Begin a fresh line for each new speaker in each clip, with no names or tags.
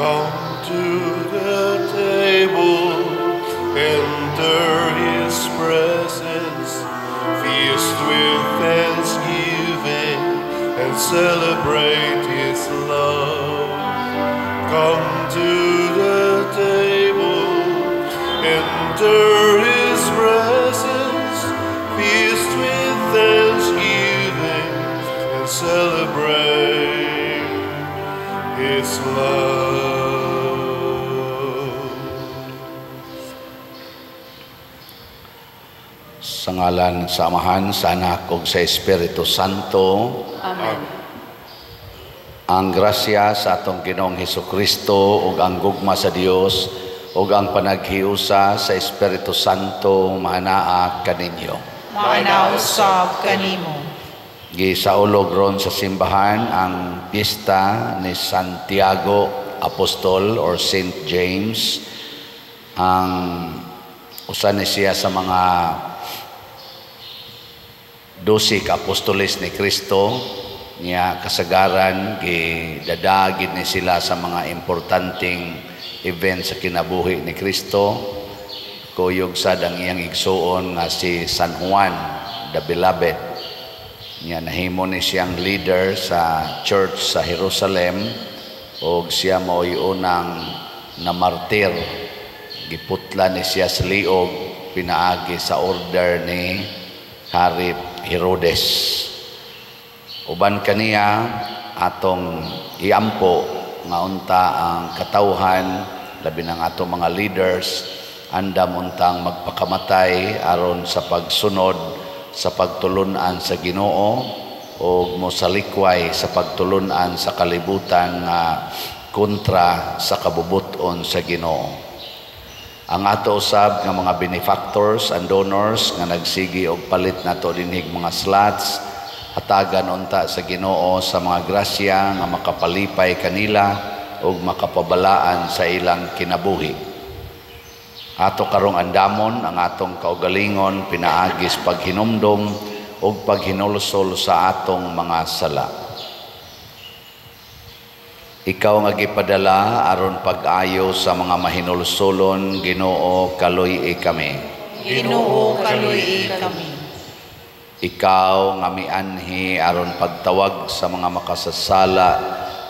Come to the table, enter His presence, feast with thanksgiving, and celebrate His love. Come to the table, enter His presence, feast with thanksgiving, and celebrate His love.
Sa ngalan sa Amahan, sa Anak, ug sa Espiritu Santo.
Amen.
Ang grasya sa atong Ginoong Hesukristo ug ang gugma sa Dios ug ang panaghiusa sa Espiritu Santo maanaa kaninyo.
Manausab kanimo.
Gisaulog ron sa simbahan ang piyesta ni Santiago Apostol or Saint James. Ang usa ni siya sa mga 12 apostoles ni Kristo, niya kasagaran gidadagid ni sila sa mga importanteng event sa kinabuhi ni Kristo. Kuyog sad ang iyang igsuon nga si San Juan the Beloved. Niya nahimo ni siyang leader sa church sa Jerusalem ug siya mao'y unang namartir. Giputla ni siya sa liog pinaagi sa order ni Hari Herodes. Uban kaniya atong iampo nga unta ang katawhan labi ng atong mga leaders andam untang magpakamatay aron sa pagsunod sa pagtulunan sa Ginoo o mosalikway sa pagtulunan sa kalibutan nga kontra sa kabubuton sa Ginoo. Ang ato usab nga mga benefactors and donors nga nagsigi og palit nato dinhig mga slots hatagan unta sa Ginoo sa mga grasya nga makapalipay kanila ug makapabalaan sa ilang kinabuhi. Ato karong andamon ang atong kaugalingon pinaagis paghinumdom ug paghinulusol sa atong mga sala. Ikaw nga gipadala aron pag-ayo sa mga mahinulsolon, Ginoo, kaluy kami.
Ginoo, kaluy kami.
Ikaw nga mianhi aron pagtawag sa mga makasasala,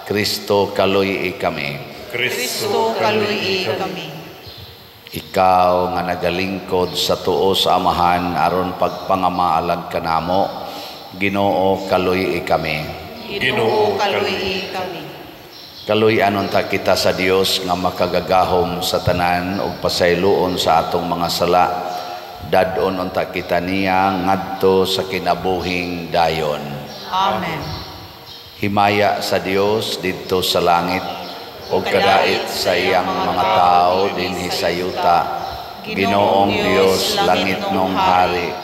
Kristo, kaluy kami.
Kristo, kaluy kami.
Ikaw nga nagalingkod sa tuo sa Amahan aron pagpangamaalag kanamo, Ginoo, kaluy kami.
Ginoo, kaluy kami.
Kaluy anon ta kita sa Dios nga makagagahom sa tanan ug pasayloon sa atong mga sala. Dadon unta kita niya ngadto sa kinabuhing dayon.
Amen.
Himaya sa Dios didto sa langit ug kadait sa iyang mga tao dinhi sa yuta. Ginoong Dios langit nong hari,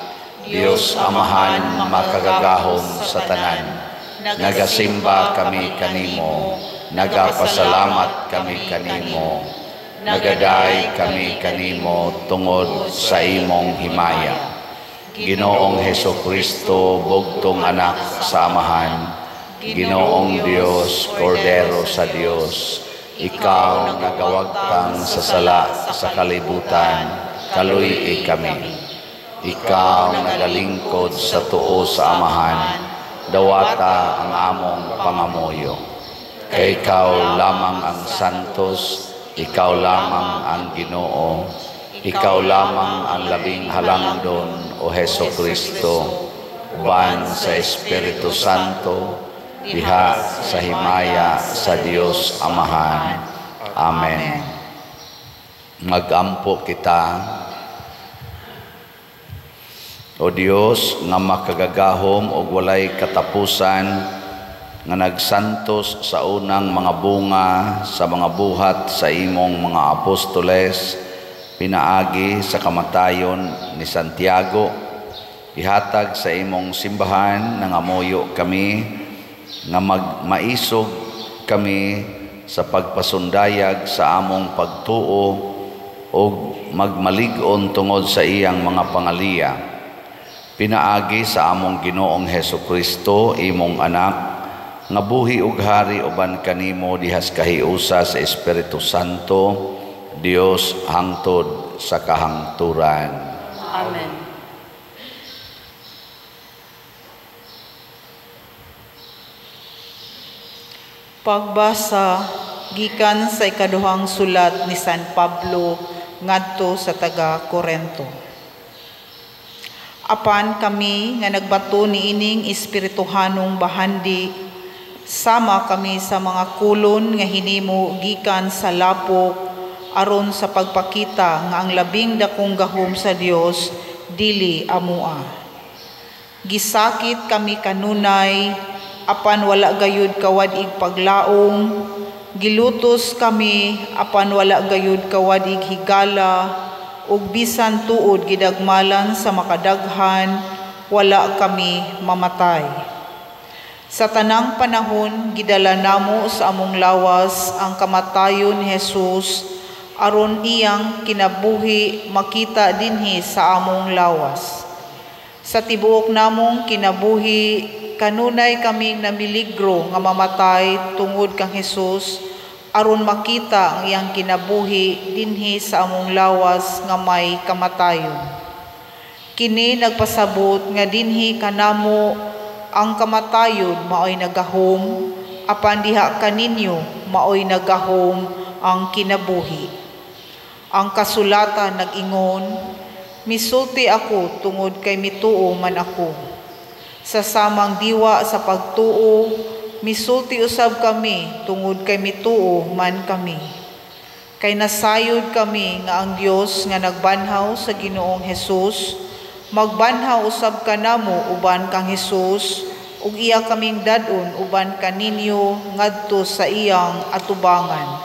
Dios Amahan makagagahom sa tanan. Nagasimba kami kanimo. Nagapasalamat kami kanimo, nagaday kami kanimo tungod sa imong himaya. Ginoong Hesukristo, bugtong anak sa Amahan, Ginoong Dios, Kordero sa Dios, ikaw nagawagtang sa sala sa kalibutan, kaluy kami. Ikaw nagalingkod sa tuo sa Amahan, dawata ang among pangamuyo. Kay ikaw lamang ang santos, ikaw lamang ang Ginoo, ikaw lamang ang labing halangdon, o Hesukristo, uban sa Espiritu Santo, diha sa himaya sa Dios Amahan. Amen. Magampo kita, o Dios nga makagagahom o walay katapusan, nga nagsantos sa unang mga bunga sa mga buhat sa imong mga apostoles, pinaagi sa kamatayon ni Santiago, ihatag sa imong simbahan nga moyo kami, nga maisog kami sa pagpasundayag sa among pagtuo o magmalig-on tungod sa iyang mga pangaliya. Pinaagi sa among Ginoong Hesukristo, imong anak, nga buhi ug hari uban kanimo dihas kahiusa sa Espiritu Santo, Dios hangtod sa kahangturan.
Amen. Pagbasa gikan sa ikaduhang sulat ni San Pablo ngadto sa taga-Korento. Apan kami nga nagbato niining espirituhanong bahandi, sama kami sa mga kulon nga hinimo gikan sa lapok aron sa pagpakita nga ang labing dakong gahom sa Dios dili amua. Gisakit kami kanunay apan wala gayud kawadig paglaong, gilutos kami apan wala gayud kawadig higala, ug bisan tuod gidagmalan sa makadaghan, wala kami mamatay. Sa tanang panahon gidala namo sa among lawas ang kamatayon ni Jesus aron iyang kinabuhi makita dinhi sa among lawas. Sa tibuok namong kinabuhi kanunay kaming namiligro nga mamatay tungod kang Jesus aron makita ang iyang kinabuhi dinhi sa among lawas nga may kamatayon. Kini nagpasabot nga dinhi kanamo ang kamatayon maoy nagahom, apan diha kaninyo maoy nagahom ang kinabuhi. Ang kasulatan nag-ingon, misulti ako tungod kay mituo man ako. Sa samang diwa sa pagtuo, misulti usab kami tungod kay mituo man kami. Kay nasayod kami nga ang Dios nga nagbanhaw sa Ginoong Hesus, magbanhaw usab kanamo uban kang Hesus, ug iya kaming dadon uban kaninyo ngadto sa iyang atubangan.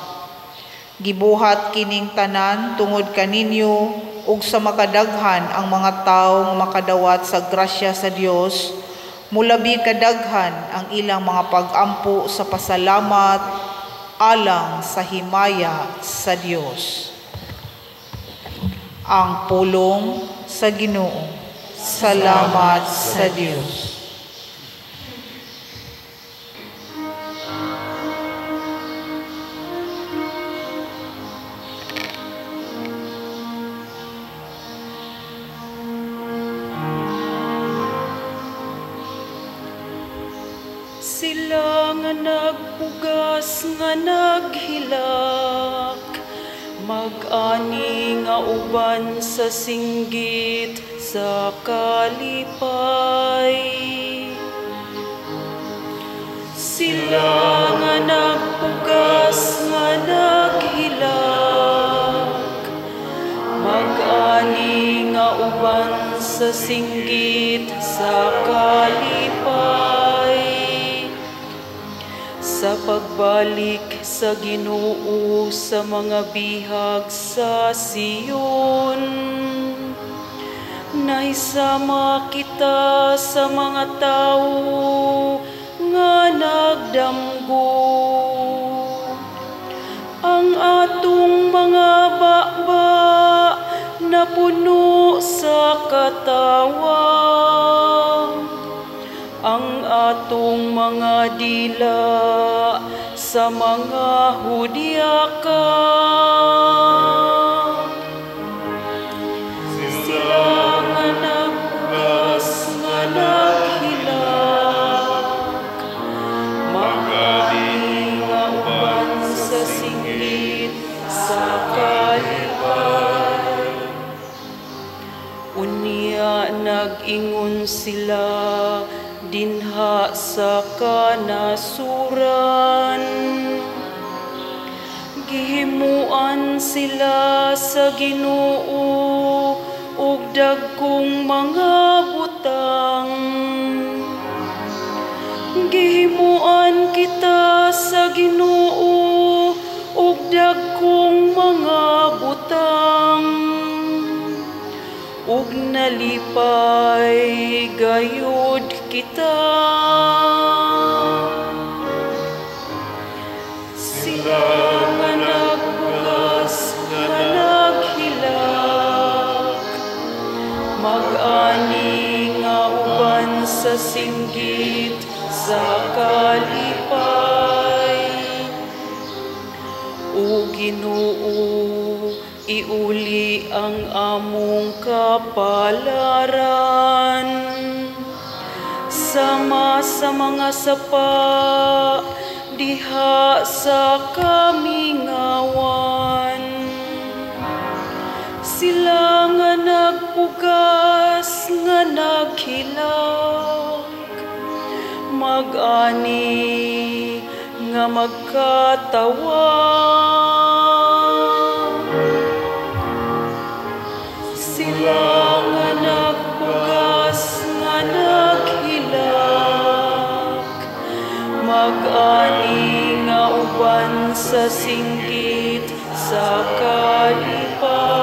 Gibuhat kining tanan tungod kaninyo ug sa makadaghan ang mga tawo nga makadawat sa grasya sa Dios, mulabi kadaghan ang ilang mga pag-ampo sa pasalamat alang sa himaya sa Dios. Ang pulong sa Ginoo. Salamat sa Dios.
Sila nga nagpugas nga naghilak, mag-ani nga uban sa singgit sa kalipay. Sila nga nagpugas nga naghilak, mag-ani nga uban sa singgit sa kalipay. Sa pagbalik sa Ginoo sa mga bihag sa Sion, naisama kita sa mga tao nga nagdamgo. Ang atong mga baba na puno sa katawa, ang atong mga dila sa mga hudyaka. Sila nga nagpugas nga naghilak, mag-ani nga uban sa singgit sa kalipay. Unya nag-ingon sila dinha sa kanasuran, gihimuan sila sa Ginoo ug dagkong mga butang. Gihimuan kita sa Ginoo ug dagkong mga butang, ug nalipay gayud kita. Sila nga nagpugas nga naghilak, mag-ani nga uban sa singgit sa kalipay. O Ginoo, iuli ang among kapalaran. Sama sa mga sapa, diha sa kamingawan. Sila nga nagpugas, nga naghilak, mag-ani nga magkatawa. Sila nga nagpugas, nga naghilak, mag-ani nga uban sa singgit sa kalipay.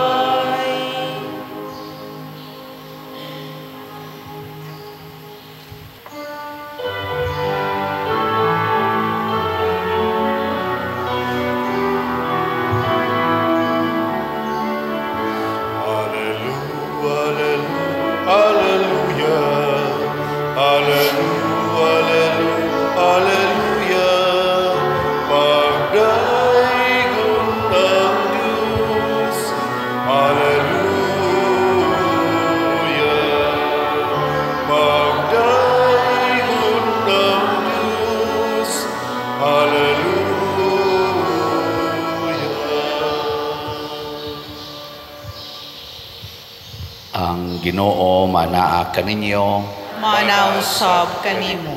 Ang Ginoo manaa kaninyo,
Manausab kanimo.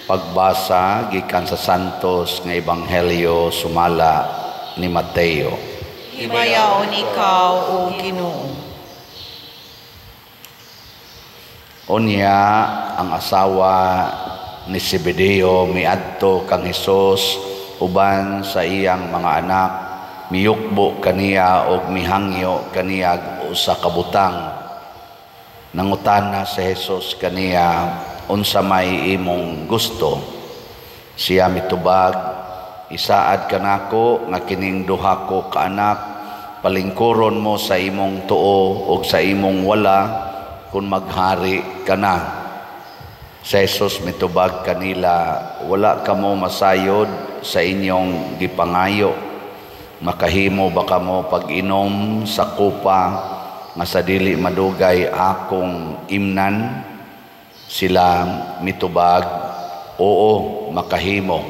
pagbasa gikan sa Santos nga Ebanghelyo sumala ni Mateo.
Himayaon ikaw, O Ginoo.
Unya ang asawa ni Zebedeo miadto kang Hesus uban sa iyang mga anak, miyukbo kaniya og mihangyo kaniya usa ka butang. Nangutana si Hesus kaniya, unsa may imong gusto? Siya mitubag, isaad kanako nga kining duha ko ka anak, palingkuron mo sa imong tuo ug sa imong wala kung maghari ka na. Si Hesus mitubag kanila, wala kamo masayod sa inyong gipangayo. Makahimo ba kamo pag-inom sa kupa nga sa dili madugay akong imnan? Sila mitubag, oo, makahimo.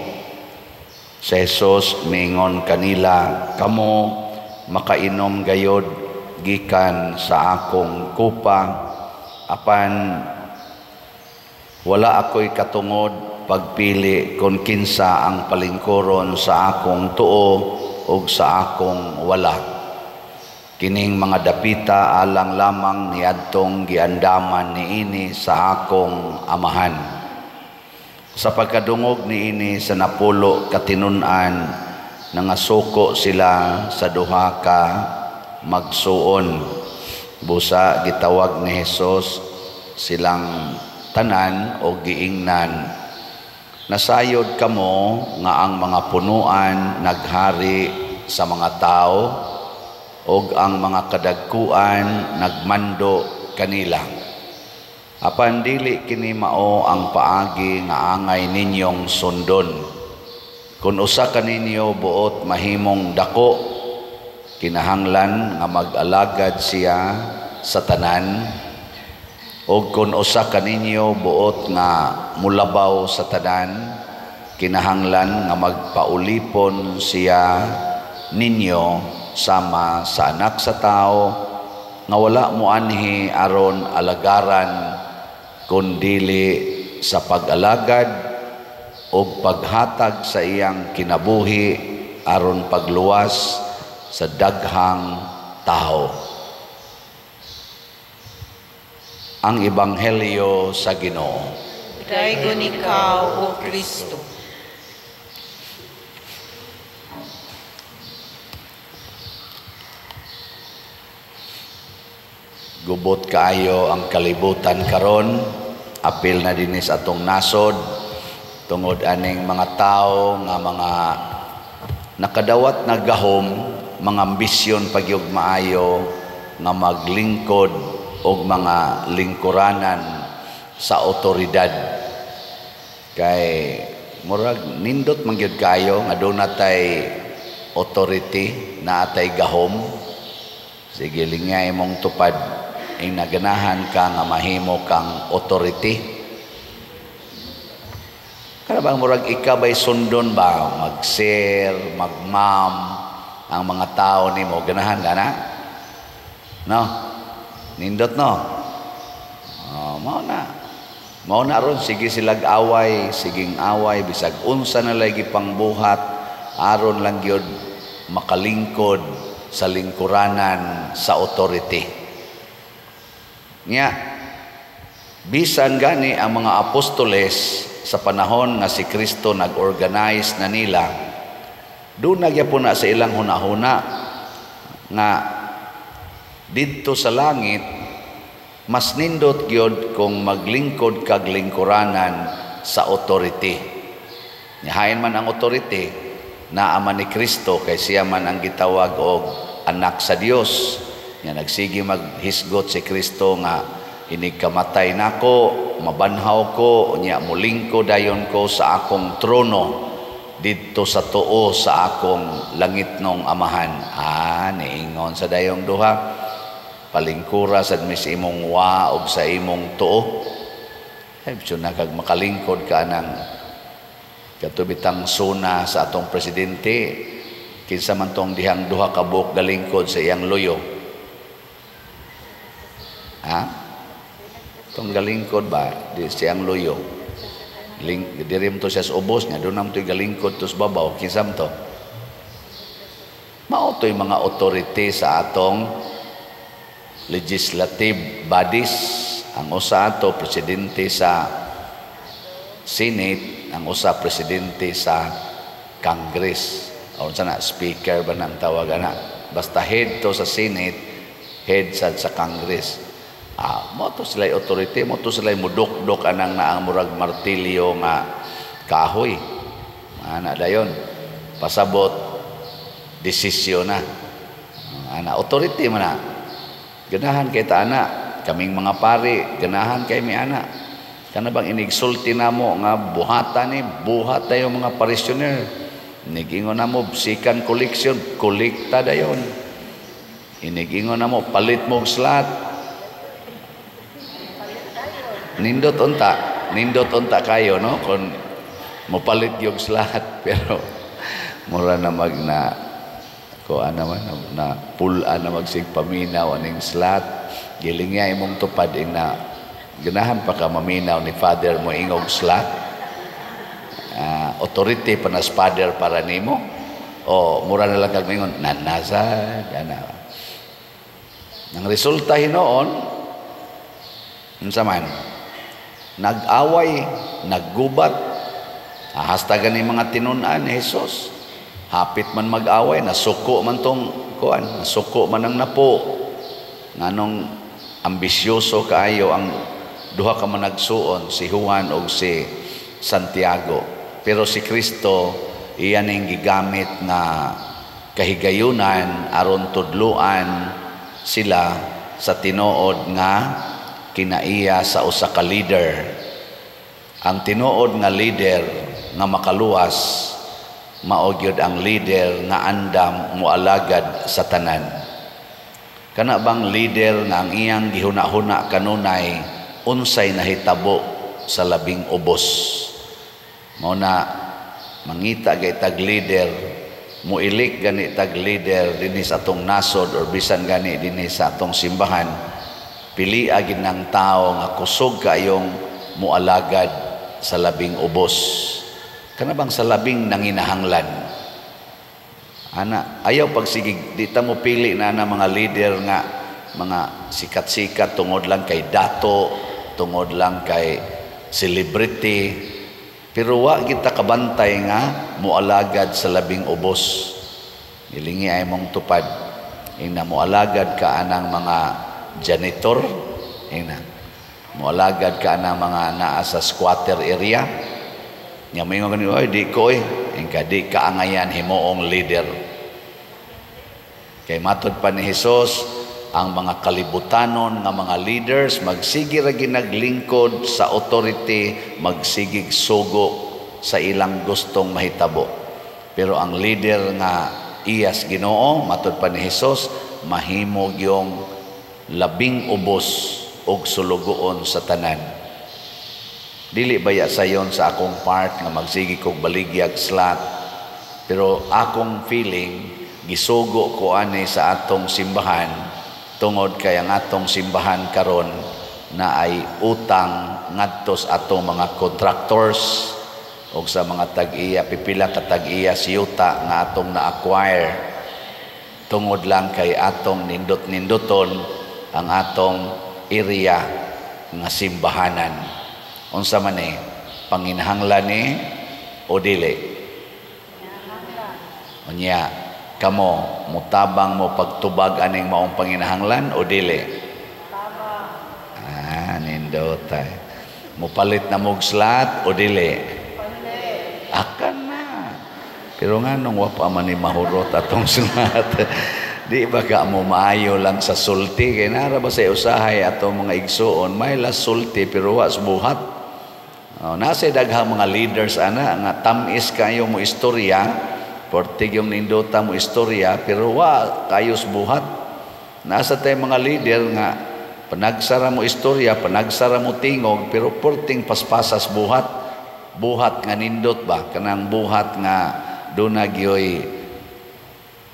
Si Hesus mingon kanila, kamo makainom gayod gikan sa akong kupa, apan wala ako'y katungod pagpili kung kinsa ang palingkuron sa akong tuo o sa akong wala. Kining mga dapita alang lamang niadtong giandaman niini sa akong amahan. Sa pagkadungog niini sa napulo katinun-an, nangasuko sila sa duha ka magsuon. Busa gitawag ni Hesus silang tanan o giingnan, nasayod kamo nga ang mga punuan naghari sa mga tao og ang mga kadagkuan nagmando kanila. Apan dili kini mao ang paagi nga angay ninyong sundon. Kung usa kaninyo buot mahimong dako, kinahanglan nga mag-alagad siya sa tanan. O kung usa kaninyo buot nga mulabaw sa tanan, kinahanglan nga magpaulipon siya ninyo sama sa anak sa tao, nga wala mo anhi aron alagaran kundili sa pag-alagad o paghatag sa iyang kinabuhi aron pagluwas sa daghang tao. Ang Ebanghelyo sa Ginoo.
Daygon ikaw, O Kristo.
Gubot kaayo ang kalibutan karon, apil na dinis atong nasod tungod aning mga tao nga mga nakadawat na gahom, mga ambisyon pagyug maayo nga maglingkod og mga lingkuranan sa otoridad. Kay murag nindot man gyud kayo nga doon natay authority na atay gahom. Sige lingay mong tupad ay naganahan ka nga mahimo kang authority. Kana bang murag ikabay sundon ba mag-share, mag-ma'am ang mga tao nimo ganahan ka na? No? Nindot no? Mao na ron sige silag away, siging away bisag unsa na lagi pangbuhat aron lang gyud makalingkod sa lingkuranan sa authority. Nya bisan gani ang mga apostoles sa panahon nga si Kristo nag-organize na nila, doon nagyapon na sa ilang hunahuna nga didto sa langit mas nindot gyud kung maglingkod kag lingkuranan sa authority. Nihain man ang authority na ama ni Kristo kay siya man ang gitawag og anak sa Dios. Nya nagsige maghisgot si Kristo nga inig kamatay nako, mabanhaw ko, nya mulingkod dayon ko sa akong trono didto sa tuo sa akong langitnong amahan. Niingon sa dayong duha, palingkura sad mis imong wa og sa imong tuo. Hebso na kag makalingkod ka ng katubitang suna sa atong presidente, kinsa man tong dihang duha ka buok galingkod sa iyang loyo. Tong galingkod ba di siyang loyo. Dirim to siya sa ubos niya, doon naman to'y galingkod to sa babaw, kinsam to. Mao to'y mga authority sa atong legislative bodies. Ang usa ato presidente sa Senate, ang usa presidente sa Congress. O sana speaker ba nang tawagan na. Basta head to sa Senate, head sa Congress. Mo to sila'y authority, mo to sila'y mudok-dok anang naang murag martilyo nga kahoy. Ana dayon, pasabot desisyon na. Authority man na. Ganahan kay ta ana, kaming mga pari, ganahan kay mi ana. Kana bang inigsulti namo nga buhatan ni buhat tayo mga parishioner. Inigingon namo sikan collection, kolekta dayon. Inigingon namo palit mo slot. Nindot unta kayo no kon mopalit yung slot pero mura na magna ko naman na pula na magsig paminaw aning slot giling nga imong tupad na ganahan pa ka maminaw ni father mo ingog slot. Authority pa nas father para nimo o mura na lang kag mingon nanasad ana. Ang resulta hinoon unsa man nag-away, naggubat, hahastagan ni mga tinun-an ni Jesus. Hapit man mag-away, nasuko man tong kuan, nasuko man ang napo. Nganong ambisyoso kaayo ang duha ka man nagsuon, si Juan o si Santiago. Pero si Kristo, iyan ang gigamit na kahigayunan aron tudluan sila sa tinuod nga kinaiya sa usa ka leader. Ang tinuod nga leader nga makaluwas mao gyud ang leader nga andam moalagad sa tanan. Kana bang leader nga ang iyang gihuna-huna kanunay unsay nahitabo sa labing ubos. Mao na mangita gay tag leader, muilik gani tag leader dinhi sa atong nasod or bisan gani dinhi sa atong simbahan. Pili agin ng tao nga kusog kayong mualagad sa labing ubos. Kana bang sa labing nanginahanglan? Ayaw pagsigig, di ta mo pili na mga leader nga mga sikat-sikat tungod lang kay dato, tungod lang kay celebrity. Pero wa kita kabantay nga mualagad sa labing ubos. Ilingi ay mong tupad. Ina mualagad ka anang mga janitor, mualagad ka na mga naa sa squatter area. Nga may nga ganito, di ko di kaangayan himoong leader. Kay matod pa ni Jesus, ang mga kalibutanon nga mga leaders magsige ra ginaglingkod sa authority, magsigig sugo sa ilang gustong mahitabo. Pero ang leader nga iyas Ginoo, matud pa ni Hesus, mahimog yung labing ubos og sulugoon sa tanan. Dili baya sayon sa akong part nga magsigi kog baligyag slot, pero akong feeling gisugo ko ani sa atong simbahan tungod kay ang atong simbahan karon na ay utang ngadto sa atong mga contractors o sa mga tag-iya, pipila ka tag-iya siyuta nga atong na-acquire tungod lang kay atong nindot-nindoton ang atong area nga simbahanan. Unsa man ni panginahanglan ni o dili? Unya kamo mutabang mo pagtubag aning maong panginahanglan o dili? Nindotay. Mupalit na mog slot o dili? Akan na. Pero nga nung wapa man ni mahurot atong slot, di ba ka mo maayo lang sa sulti? Kaya nara ba sa usahay atong mga igsoon, may las sulti pero was buhat. Nasa daghang mga leaders ana nga tamis kayo mo istorya, portig yung nindota mo istorya, pero wa kayos buhat. Nasa tayo mga leader nga panagsara mo istorya, panagsara mo tingog, pero porting paspasas buhat. Buhat nga nindot ba? Kanang buhat nga dunagyoy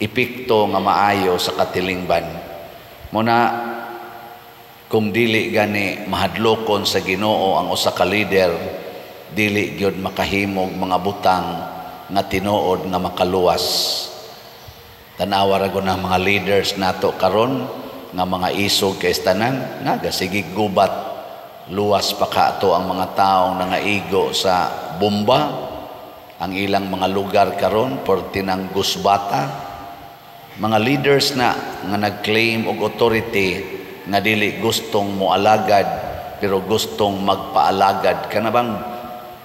epekto nga maayo sa katilingban. Muna, kung dili gani mahadlokon sa Ginoo ang usa ka leader, dili gyud makahimog mga butang nga tinuod nga makaluwas. Tanawa ra gud ng mga leaders nato karon nga mga isog kay tanan nagasigig gubat, luwas pa kaato ang mga taong nangaigo sa bomba. Ang ilang mga lugar karon porti ng gusbata. Mga leaders na nga nag-claim og authority nga dili gustong moalagad pero gustong magpaalagad. Kanabang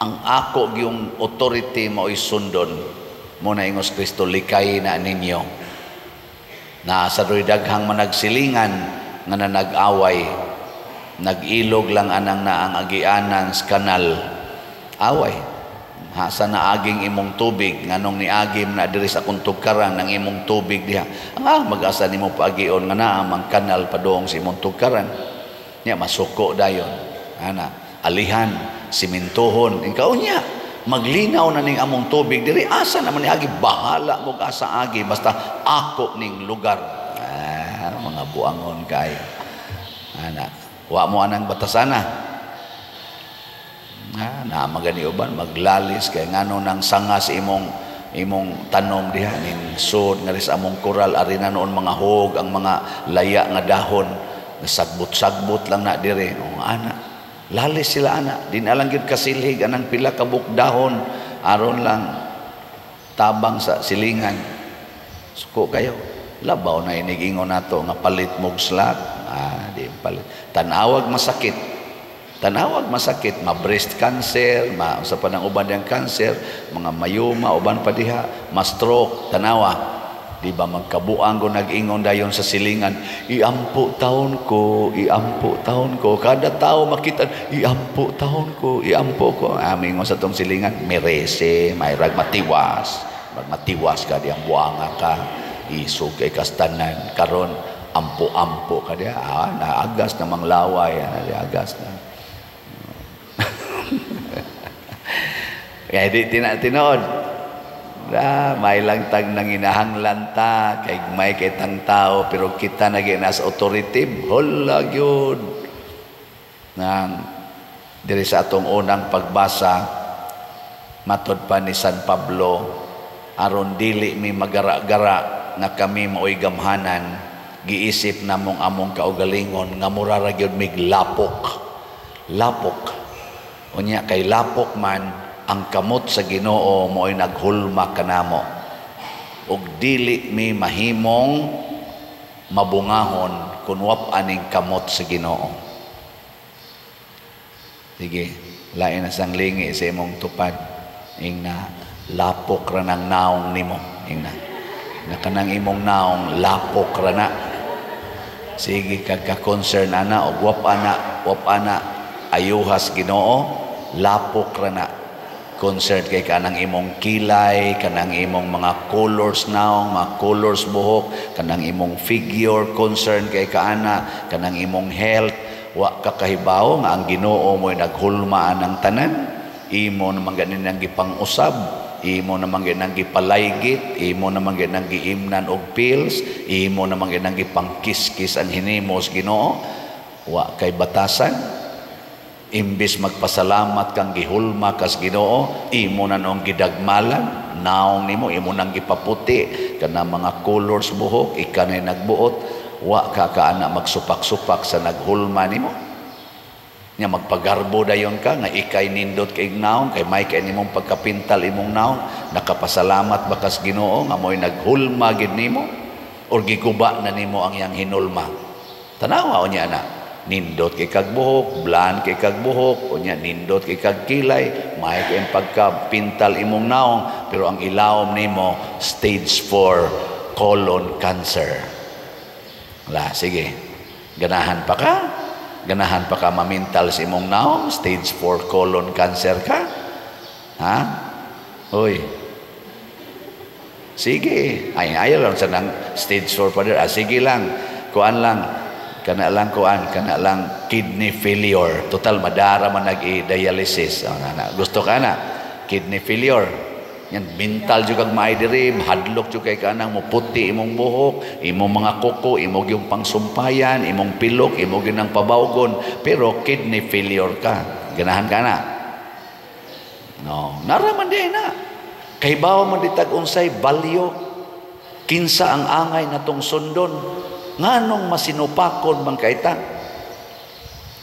ang ako yung authority mo isundon mo na ingos Kristo, likay na ninyo. Na sa daghang managsilingan nga nanag-away, nag-ilog lang anang na ang agianan sa kanal. Away. Sa naaging imong tubig, nganong niagim na diri sa akong tugkaran ng imong tubig diha. Mag-asa nimo paagion nga naa ang kanal padong sa imong tugkaran. Nya masuko dayon. Alihan, simintuhon, ikaw niya, maglinaw na ning among tubig diri, asa naman ni agi, bahala mo ka sa agi, basta ako ning lugar. Mga buangon kayo. Wa mo anang batasana. Na magani uban, maglalis, kay ngano nang sanga sa imong tanom diha, ning sud, nga rin sa among koral, arina noon mga hog, ang mga laya nga dahon, nasagbot-sagbot lang na diri. Lalis sila di na lang yun kasilhig anang pila kabuk dahon aron lang tabang sa silingan. Suko kayo, labaw na inigingon nato nga palit mog slot. Di palit. Tanawag masakit, ma-breast cancer, sa panang uban yang cancer, mga mayuma uban pa diha, ma-stroke, tanawa. Di ba magkabuang ko nag-ingon dayon sa silingan, iampo taon ko, kada tao makita, iampo taon ko, iampo ko. Aming sa tong silingan, merese, may matiwas ka di ang buanga ka, isog kay kastanan, karon ampo ka di, naagas na manglaway, naagas na. Kaya di tinood. May lang tag nang inahanglan ta kay may kitang tao pero kita naging as authoritative hala gyud nang diri sa atong unang pagbasa matud pa ni San Pablo aron dili mi magara-gara nga kami maoy gamhanan giisip namong among kaugalingon nga mura ra gyud mig lapok unya kay lapok man ang kamot sa Ginoo mo'y naghulma kanamo ug dili mi mahimong mabungahon kun wap aning kamot sa Ginoo. Sige, lain na sang lingi sa imong tupad ingna lapok ra nang naong nimo ingna kanang imong naong lapok ra na Sige ka-concern ana o wap ana ayuhas Ginoo, lapok ra na. Concern kay kanang imong kilay, kanang imong mga colors naong, mga colors buhok, kanang imong figure, concern kay kaana, kanang imong health. Wa ka kahibaw nga ang Ginoo mo'y naghulmaan ng tanan. Imo naman ganin ang gipang-usab, imo naman ganin ang gipalaygit, imo naman ganin ang giimnan og pills, imo naman ganin ang gipang-kiskis ang hinimos Ginoo. Wa kay batasan. Imbis magpasalamat kang gihulma kas Ginoo, imo na nung gidagmalan, naong nimo imo nang gipaputi kana mga colors buhok, ikanay nagbuot, wa ka kaana magsupak-supak sa naghulma nimo. Nya magpagarbo dayon ka nga ikay nindot kay naong, kay may kay nimong pagkapintal imong naong, nakapasalamat ba kas Ginoo nga mo'y naghulma gid nimo or giguba na nimo ang iyang hinulma. Tanawa unya na. Nindot kay kag buhok, blan kay kag buhok, unya nindot kay kag kilay, may kay pagkapintal imong naong, pero ang ilawom nimo stage 4 colon cancer. Wala, sige. Ganahan pa ka? Ganahan pa ka mamintal sa imong naong, stage 4 colon cancer ka? Ha? Hoy. Sige. Ayaw lang sa nang stage 4 pa din. Sige lang. Kuan lang. Kana lang kidney failure. Total madara man nag-dialysis. Gusto ka na kidney failure. Yan mental jud kag maay diri, hadlok jud kay kanang mo puti imong buhok, imong mga kuko, imong yung pangsumpayan, imong pilok, imong ginang pabawgon, pero kidney failure ka. Ganahan ka na. No, naraman di na. Kay bawo man ditag unsay balyo. Kinsa ang angay natong sundon. Nganong masinupakon bang kaitang?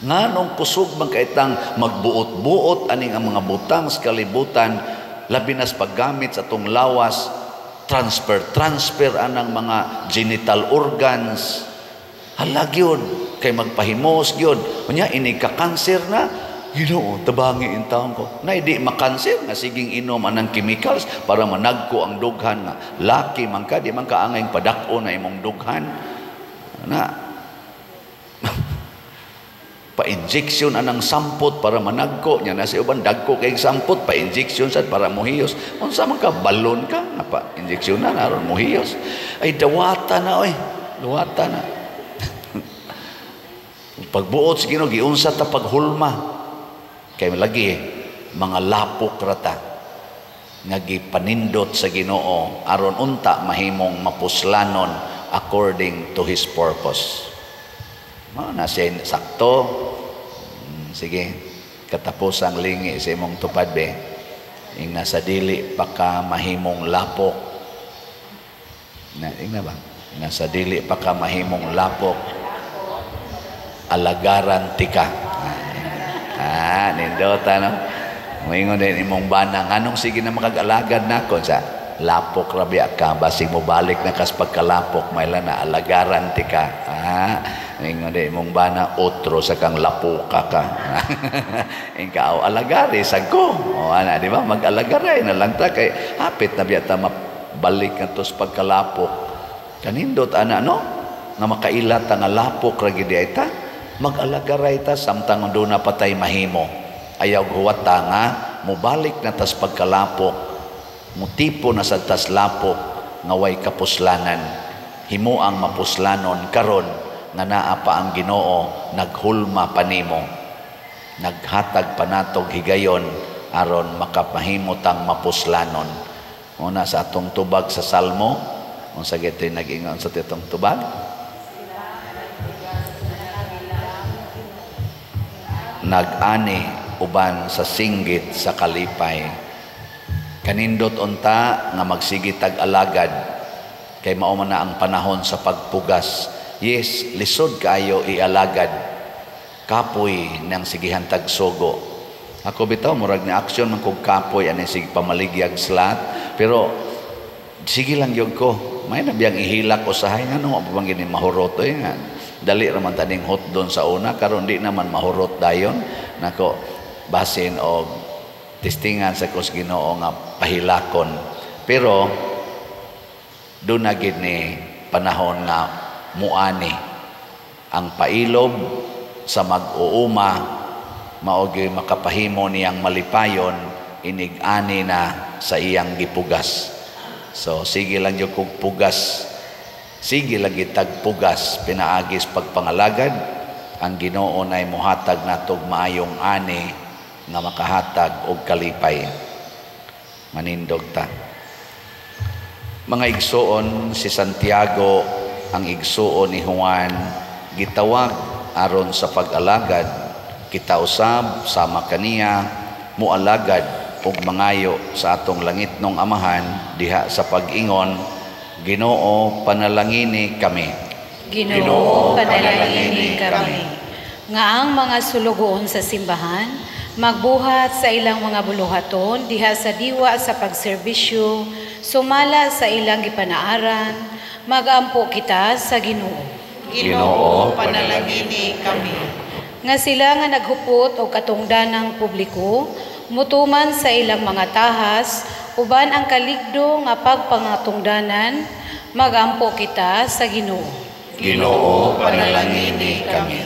Nganong kusog bang kaitang magbuot-buot aning ang mga butang sa kalibutan, labi nas paggamit sa atong lawas, transfer anang mga genital organs. Halag yun, kay magpahimos yun. Kunya, ini ka-cancer na, Ginoo, tabangi in taon ko. Na hindi makanser, nga siging inom anang chemicals para managko ang dughan nga. Laki man ka, di man ka angay padako na imong dughan. Na pa-injection anang sampot para managko nya na sa uban dagko kay sampot pa-injection sad para mohiyos. Unsa man ka balon ka nga pa-injection na aron mohiyos. Ay dawata na oy. Dawata na. Pagbuot sa Ginoo giunsa ta paghulma. Kay lagi mga lapok rata nga gipanindot sa Ginoo aron unta mahimong mapuslanon according to His purpose. Na siya sakto. Sige, katapos ang lingi sa imong tupad be. Ing nasa dili pa ka mahimong lapok. Ing na ba? Nasa dili pa ka mahimong lapok. Alagaran tika. Nindota no? Moingon din imong banang. Anong sige na makag-alagad nako sa lapok rabia ka basig mo balik na kas pagkalapok may na alagaran tika. Ingon din imong bana otro sa kang lapuka ka. Ikaw alagari sagko. O ana di ba mag-alagaray na lang ta kay hapit na biya ta mabalik nga sa pagkalapok. Kanindot ana no nga makailat nga lapok ra gid ta mag-alagaray ta samtang do na patay mahimo. Ayaw huwat ta nga mobalik na tas pagkalapok. Mutipo na sa tas lapok nga way kapuslanan. Himo ang mapuslanon karon nga naa pa ang Ginoo naghulma panimo. Naghatag panatog higayon aron makapahimot ang mapuslanon. Una sa atong tubag sa Salmo, unsa gitoy nag-ingon sa titong tubag? Nag-ani uban sa singgit sa kalipay. Kanindot unta nga magsigit tag alagad kay mao man na ang panahon sa pagpugas. Yes, lisod kaayo ialagad. Kapoy nang sigihan tag sugo. Ako bitaw murag ni action man kog kapoy ani sig pamaligyag slat, pero sige lang yun ko. May nabiyang ihilak usahay nga no bang gini mahurot nga. Dali ra man taning hot doon sa una karon di naman mahurot dayon. Nako basin og testingan sa kus Ginoo nga pahilakon. Pero doon na gid ni panahon nga muani ang pailob sa mag-uuma mao'y makapahimo niyang malipayon inig-ani na sa iyang gipugas. So sige lang yung kung pugas, sige lang itag pugas pinaagis pagpangalagad, ang Ginoo na'y muhatag natog maayong ani nga makahatag og kalipay. Manindog ta. Mga igsuon, si Santiago ang igsuon ni Juan gitawag aron sa pag-alagad, kita usab sama kaniya mualagad ug mangayo sa atong langitnong Amahan diha sa pag-ingon, Ginoo panalangini kami.
Ginoo panalangini kami. Nga ang mga sulugoon sa simbahan magbuhat sa ilang mga buluhaton diha sa diwa sa pagserbisyo, sumala sa ilang gipanaaran, magampo kita sa Ginoo.
Ginoo panalangini kami.
Nga sila nga naghupot og katungdanang publiko, mutuman sa ilang mga tahas, uban ang kaligdo nga pagpangatungdanan, magampo kita sa Ginoo.
Ginoo panalangini kami.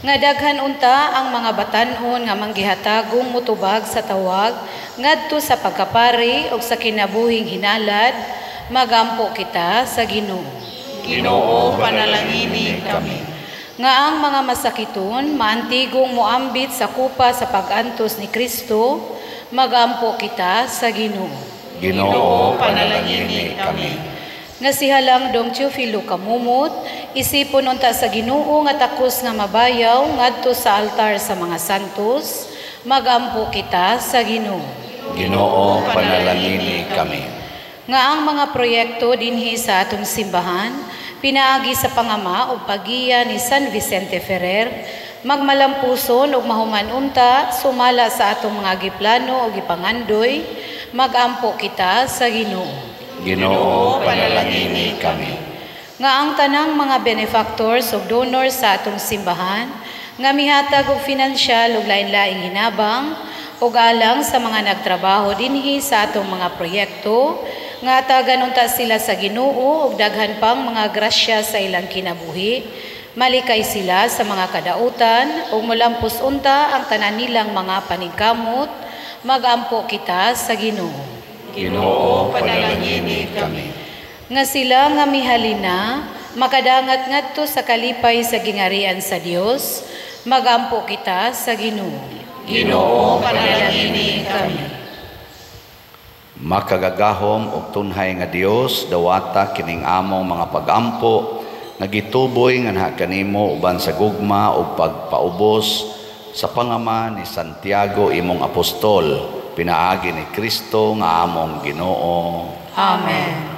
Nga daghan unta ang mga batan-on nga manggihatagong mutubag sa tawag ngadto sa pagkapari o sa kinabuhing hinalad, magampo kita sa Ginoo.
Ginoo panalangini kami.
Nga ang mga masakiton maantigong muambit sa kupa sa pag-antos ni Kristo, magampo kita sa Ginoo.
Ginoo panalangini kami.
Nga si Halang Dong Teofilo kamumot, isipon unta sa Ginoo nga takos nga mabayaw ngadto sa altar sa mga santos, magampo kita sa Ginoo.
Ginoo panalangini kami.
Nga ang mga proyekto dinhi sa atong simbahan, pinaagi sa pangama o pagiya ni San Vicente Ferrer, magmalampuson o mahuman unta, sumala sa atong mga giplano o gipangandoy, magampo kita sa Ginoo.
Ginoo panalangini kami.
Nga ang tanang mga benefactors o donors sa atong simbahan, nga mihatag og finansyal o lain-laing hinabang, o alang sa mga nagtrabaho dinhi sa atong mga proyekto, nga tagan unta sila sa Ginoo ug daghan pang mga grasya sa ilang kinabuhi, malikay sila sa mga kadautan ug molampos unta ang tanan nilang mga paningkamot, magampo kita sa Ginoo.
Ginoo panalangini kami.
Nga sila nga mihalina makadangat ngadto sa kalipay sa gingarian sa Dios, magampo kita sa Ginoo.
Ginoo panalangini kami.
Makagagahom og tunhay nga Dios, dawata kining among mga pagampo nga gituboy nga naha kanimo uban sa gugma ug pagpaubos sa pangama ni Santiago imong apostol, pinaagi ni Kristo nga among Ginoo.
Amen.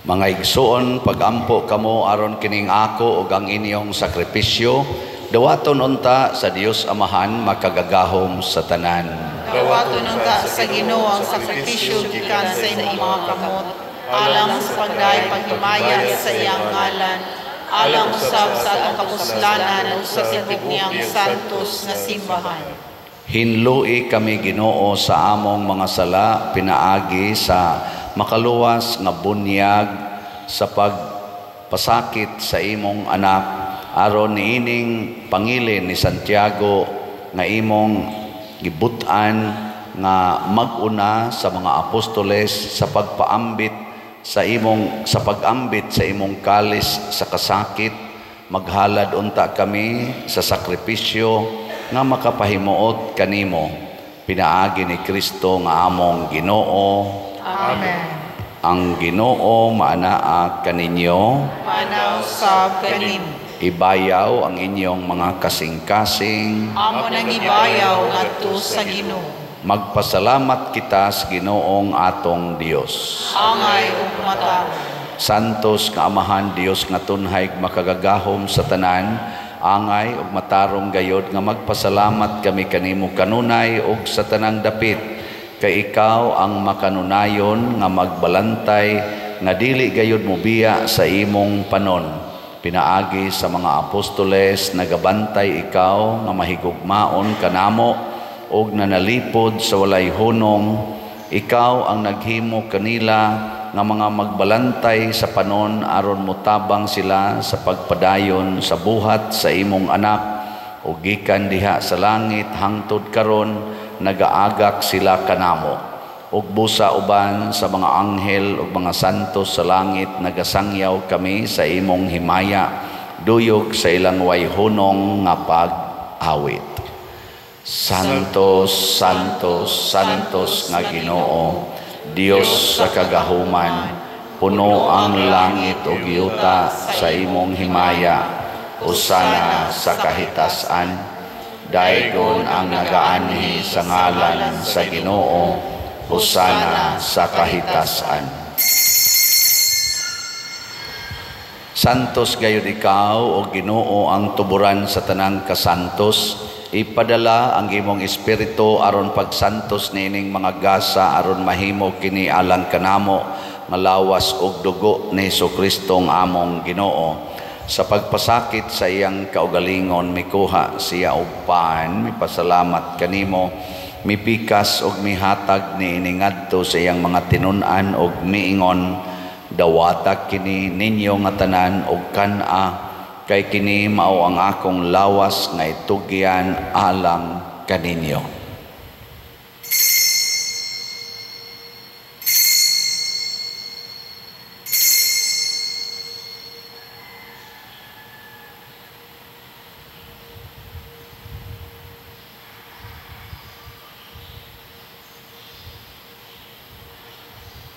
Mga igsoon, pagampo kamo aron kining ako ug ang inyong sakripisyo, dawaton unta sa Dios Amahan makagagahom sa tanan.
Dawaton unta sa Ginoo ang sakripisyo gikan sa imong mga kamot, alang sa pagday paghimaya sa iyang ngalan, alang usab sa atong kapuslanan ug sa tibok niyang santos nga simbahan.
Hinlui kami Ginoo sa among mga sala pinaagi sa makaluwas nga bunyag sa pagpasakit sa imong anak aron niining pangilin ni Santiago nga imong gibutan nga mag-una sa mga apostoles sa pagpaambit sa imong sa pag-ambit sa imong kalis sa kasakit maghalad unta kami sa sakripisyo nga makapahimuot kanimo. Pinaagi ni Kristo nga among Ginoo.
Amen.
Ang Ginoo maanaa kaninyo.
Manaw sab kanin.
Ibayaw ang inyong mga kasing-kasing.
Amo nang ibayaw ngadto sa Ginoo.
Magpasalamat kita sa Ginoong atong Dios.
Angay ug mata.
Santos nga Amahan Dios nga tunhay makagagahom sa tanan, angay ug matarong gayod nga magpasalamat kami kanimo kanunay ug sa tanang dapit. Kay ikaw ang makanunayon nga magbalantay nga dili gayod mobiya sa imong panon. Pinaagi sa mga apostoles nagabantay ikaw nga mahigugmaon kanamo og nanalipod sa walay hunong. Ikaw ang naghimo kanila nga mga magbalantay sa panon aron motabang sila sa pagpadayon sa buhat sa imong anak. O gikan diha sa langit hangtod karon nagaagak sila kanamo. Ug busa uban sa mga anghel ug mga santos sa langit nagasangyaw kami sa imong himaya duyog sa ilang way hunong nga pag-awit. Santos, Santos, Santos nga Ginoo, Dios sa kagahuman, puno ang langit ug yuta sa imong himaya. Hosana sa kahitasan, daygon ang nagaanhi sa ngalan sa Ginoo. Hosana sa kahitasan. Santos gayud ikaw o Ginoo ang tuburan sa tanang kasantos. Ipadala ang imong espiritu aron pagsantos nining mga gasa aron mahimo kini alang kanamo nga lawas ug dugo ni Jesucristo ang among Ginoo. Sa pagpasakit sa iyang kaugalingon mikuha siya og paan, mipasalamat kanimo, mipikas og mihatag niini ngadto sa iyang mga tinun-an og miingon, dawata kini ninyo nga tanan og kan-a. Kay kini mao ang akong lawas nga itugyan alang kaninyo.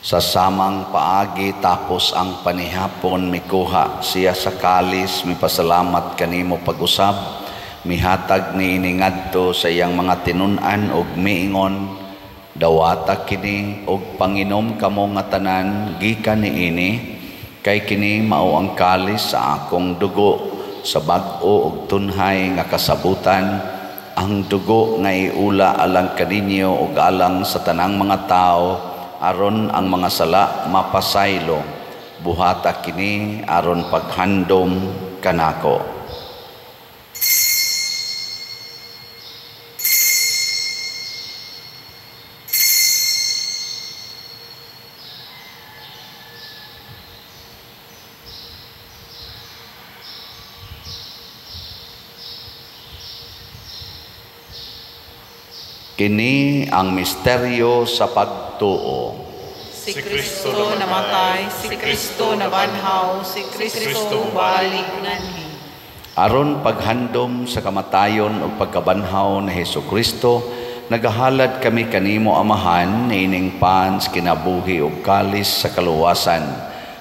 Sa samang paagi tapos ang panihapon mikuha siya sa kalis, mipasalamat kanimo pag-usab, mihatag niini ngadto sa iyang mga tinun-an og miingon, dawata kini og panginom kamo nga tanan gikan niini, kay kini mao ang kalis sa akong dugo sa bag-o og tunhay nga kasabutan, ang dugo nga iula alang kaninyo og alang sa tanang mga tao aron ang mga sala mapasaylo. Buhata kini aron paghandom kanako. Kini ang misteryo sa pagtuo.
Si Kristo namatay, si Kristo nabanhaw, si Kristo balik nganhi.
Aron paghandom sa kamatayon o pagkabanhaw ni Jesucristo, nagahalad kami kanimo Amahan niining pans kinabuhi ug kalis sa kaluwasan.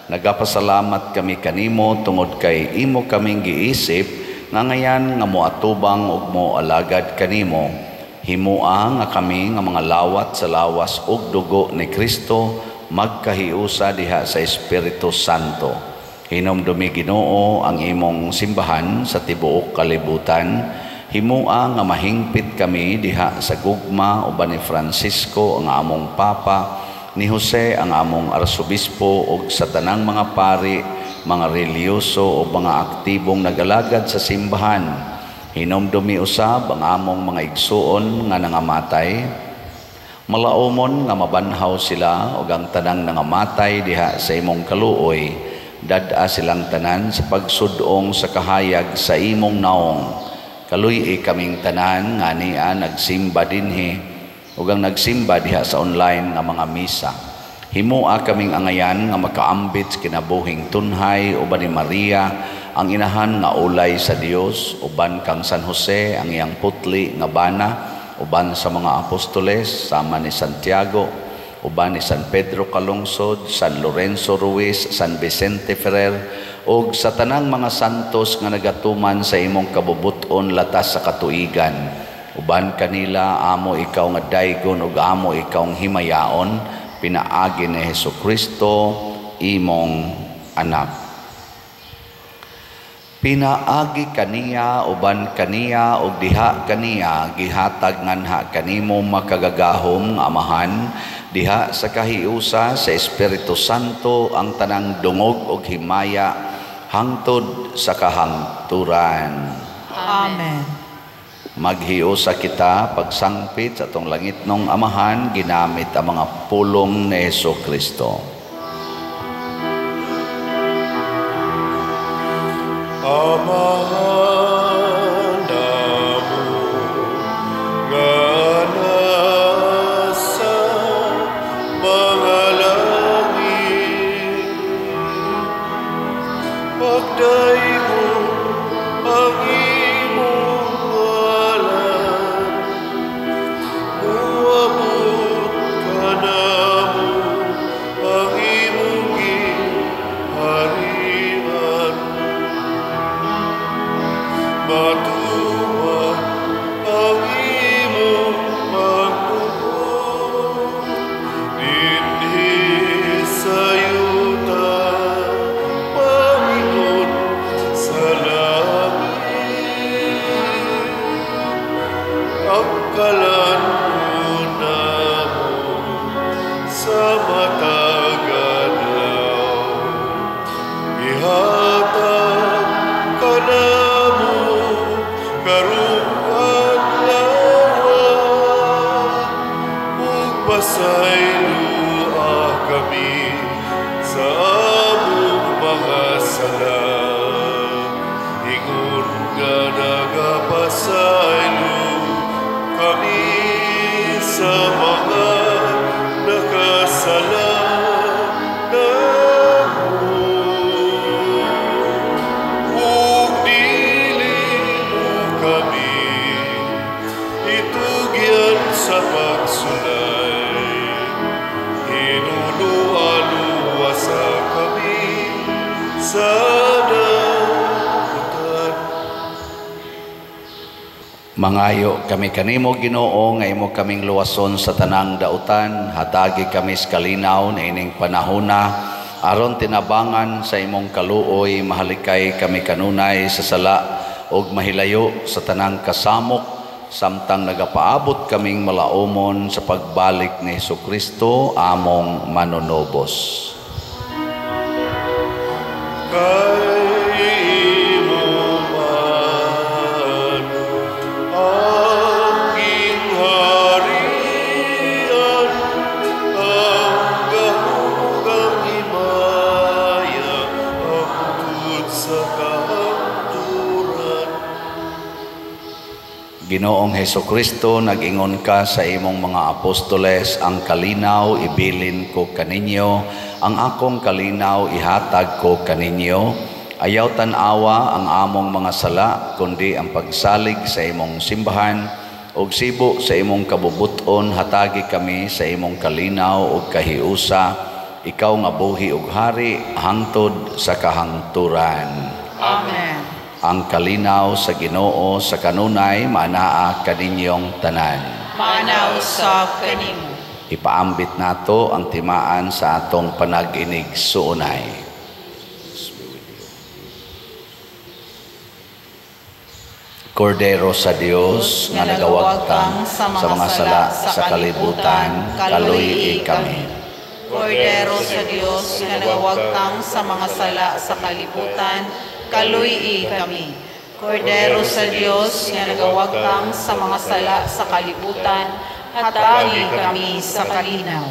Nagapasalamat kami kanimo tungod kay imo kaming giisip nga ngayan nga moatubang ug moalagad kanimo. Himua nga kami nga mga lawat sa lawas ug dugo ni Kristo magkahiusa diha sa Espiritu Santo. Hinumdumi Ginoo ang imong simbahan sa tibuok kalibutan. Himua nga mahingpit kami diha sa gugma uban ni Francisco ang among Papa, ni Jose ang among Arsobispo ug sa tanang mga pari, mga reliyoso o mga aktibong nagalagad sa simbahan. Hinumdumi usab ang among mga igsuon nga nangamatay. Malaumon nga mabanhaw sila ug ang tanang nangamatay diha sa imong kaluoy. Dad-a silang tanan sa pagsudong sa kahayag sa imong naong. Kaluy kaming tanan nga niya nagsimba dinhi ug ang nagsimba diha sa online nga mga misa. Himua kaming angayan nga makaambit sa kinabuhing tunhay uban ni Maria ang inahan nga ulay sa Dios, uban kang San Jose ang iyang putli nga bana, uban sa mga apostoles sama ni Santiago, uban ni San Pedro Calungsod, San Lorenzo Ruiz, San Vicente Ferrer, ug sa tanang mga santos nga nagatuman sa imong kabubuton latas sa katuigan. Uban kanila amo ikaw nga daygon ug amo ikaw nga himayaon, pinaagi ni Hesukristo imong anak. Pinaagi kaniya uban kaniya ug diha kaniya gihatag nganha kanimo makagagahom nga amahan, diha sa kahiusa sa Espiritu Santo ang tanang dungog ug himaya hangtod sa kahangturan.
Amen.
Maghiusa kita pagsangpit sa atong langitnong amahan ginamit ang mga pulong ni Hesukristo.
Amahan namo nga nasa mga langit, pagdayon ang imong ngalan, muabot ka namo ang imong giharian. Matuwa ang imong pagtuon dinhi sa yuta, Panginoon sa langit. Pagkalan mo namo sa matag adlaw, ihatag ka namo karong adlaw, ug pasayloa kami sa among mga sala. Ingon nga nagapasaylo kami sa mga nakasala namo. Ug dili mo kami itugyan sa pagsulay, hinulualuwasa kami sa damutan.
Mangayo kami kanimo Ginoo nga imo kaming luwason sa tanang dautan, hatagi kami sa kalinaw na ining panahona aron tinabangan sa imong kaluoy, mahalikay kami kanunay sa sala ug mahilayo sa tanang kasamok, samtang nagapaabot kaming malaumon sa pagbalik ni Hesukristo among manunobos.
Kay imo man ang gingharian, ang gahugang himaya hangtod sa kahangturan.
Ginoong Hesukristo, nag-ingon ka sa imong mga apostoles, ang kalinaw ibilin ko kaninyo, ang akong kalinaw ihatag ko kaninyo. Ayaw tanawa ang among mga sala, kundi ang pagsalig sa imong simbahan, ug sibo sa imong kabubuton hatagi kami sa imong kalinaw ug kahiusa, ikaw nga buhi ug hari hangtod sa kahangturan.
Amen.
Ang kalinaw sa Ginoo sa kanunay manaa kaninyong tanan.
Manaw sa kanimo.
Ipaambit nato ang timaan sa atong panag-inig suunay. Kordero sa Dios nga nagawagtang sa mga sala sa kalibutan, kaluy kami.
Kordero sa Dios nga nagawagtang sa mga sala sa kalibutan, kaluy kami. Kordero sa Dios nga nagawagtang sa mga sala sa kalibutan, hatagi kami sa kalinaw.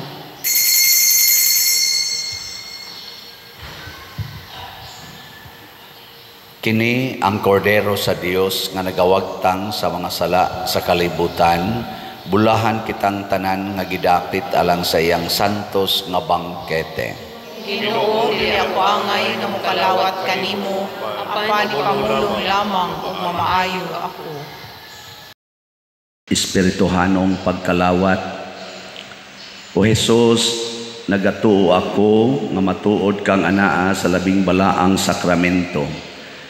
Kini ang kordero sa Dios nga nagawagtang sa mga sala sa kalibutan, Bulahan kitang tanan nga gidapit alang sa iyang santos nga bangkete.
Ginoo, dili ako angay nga mokalawat kanimo, apan ipamulong lamang ug mamaayo ako.
Espirituhanong pagkalawat. O Jesus, nagatuo ako nga matuod kang anaa sa labing balaang sakramento.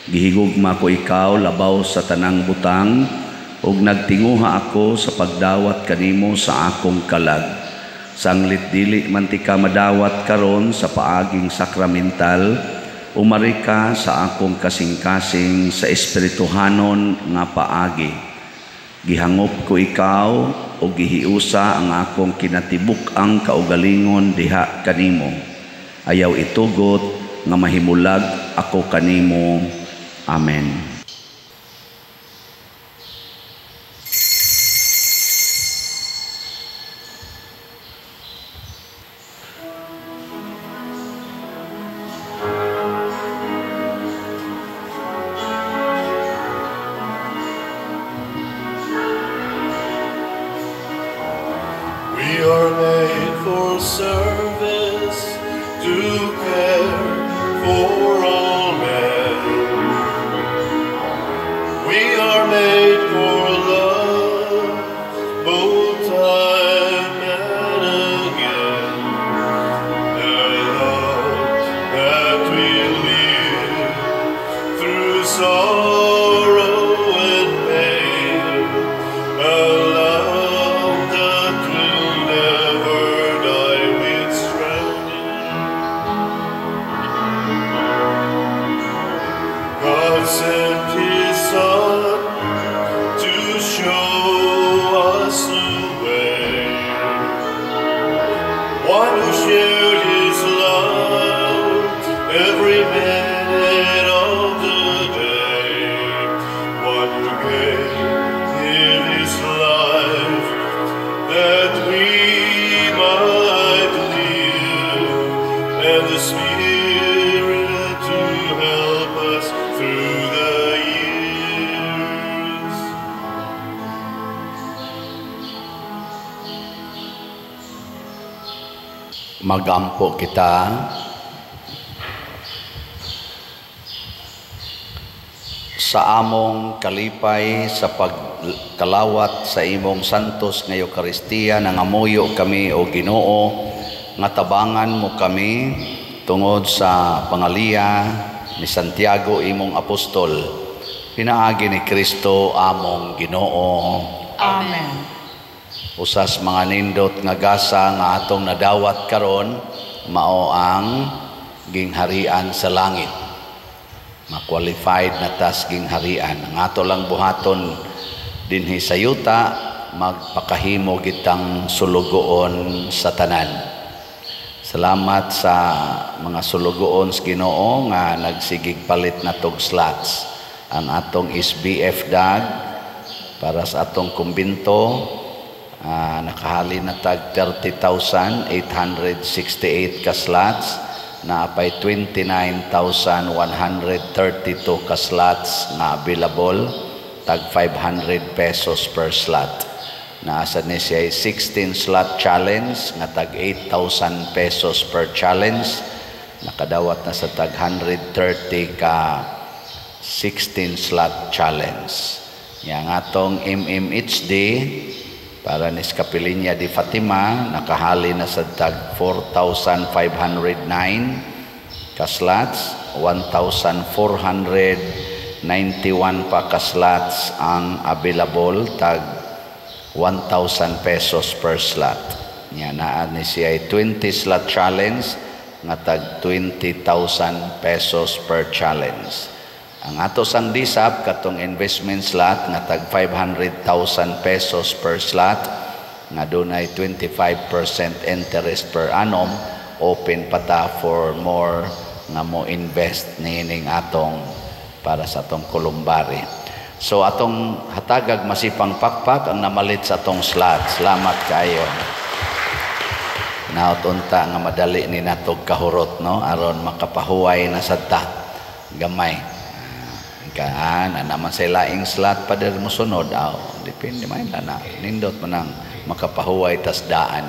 Gihigugma ko ikaw labaw sa tanang butang, ug nagtinguha ako sa pagdawat kanimo sa akong kalag. Sanglit dili man ti ka madawat karon sa paaging sakramental, umari ka sa akong kasing-kasing sa espirituhanon nga paagi. Gihangop ko ikaw o gihiusa ang akong kinatibuk ang kaugalingon diha kanimo. Ayaw itugot nga mahimulag ako kanimo. Amen.
We are made for service, to care for all men. We are made for love, both time and again. The love that we live through sorrow and pain. A love that will never die with strength. God sent His Son to show us the way. One who shared His love every minute of the day. One who gave His life that we might live, and the Spirit to help us through the years.
Magampo kita. Sa among kalipay sa pagkalawat sa imong santos nga Eucharistia, nangamuyo kami o Ginoo nga tabangan mo kami tungod sa pangaliya ni Santiago imong apostol. Pinaagi ni Kristo among Ginoo.
Amen.
Usas mga nindot nga gasa nga atong nadawat karon mao ang gingharian sa langit. Ma-qualified na tas gingharian. Ang ato lang buhaton dinhi sa yuta, magpakahimo gitang sulugoon sa tanan. Salamat sa mga sulugoon sa Ginoo nga nagsigig palit na tog slots. Ang atong SBF DAG para sa atong kumbinto, nakahali na tag 30,868 ka slots, na apay 29,132 ka slots na available, tag 500 pesos per slot. Naasa ni siya 16 slot challenge nga tag 8,000 pesos per challenge. Nakadawat na sa tag 130 ka 16 slot challenge. Yang atong MMHD para ni Kapilinya di Fatima, nakahali na sa tag 4,509 ka slots, 1,491 pa ka slots ang available, tag 1,000 pesos per slot. Yan, naan ni siya 20 slot challenge nga tag 20,000 pesos per challenge. Ang ato sang disap katong investment slot nga tag 500,000 pesos per slot nga dunay 25% interest per annum, open pata for more nga mo invest nining atong para sa atong kulumbari. So atong hatagag masipang pakpak ang namalit sa atong slot. Salamat kayo. Nautunta nga madali ni natog kahurot, no, aron makapahuway na sadta gamay. Kaan, naman sa laing slot pa din mo sunod. Depende man na. Nindot mo nang makapahuway tas daan.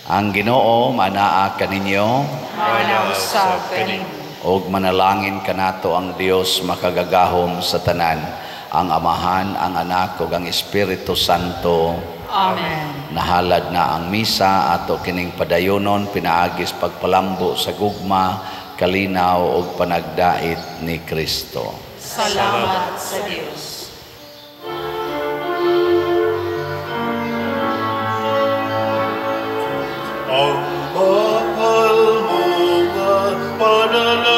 Ang Ginoo manaa kaninyo.
Manaw sa kanin.
Og manalangin kanato ang Dios makagagahom sa tanan. Ang Amahan, ang Anak, ug ang Espiritu Santo.
Amen.
Nahalad na ang misa ato kining padayonon pinaagis pagpalambo sa gugma, kalinaw ug panagdait ni Kristo.
Salamat sa Dios.
Ang mahal mo nga panalangin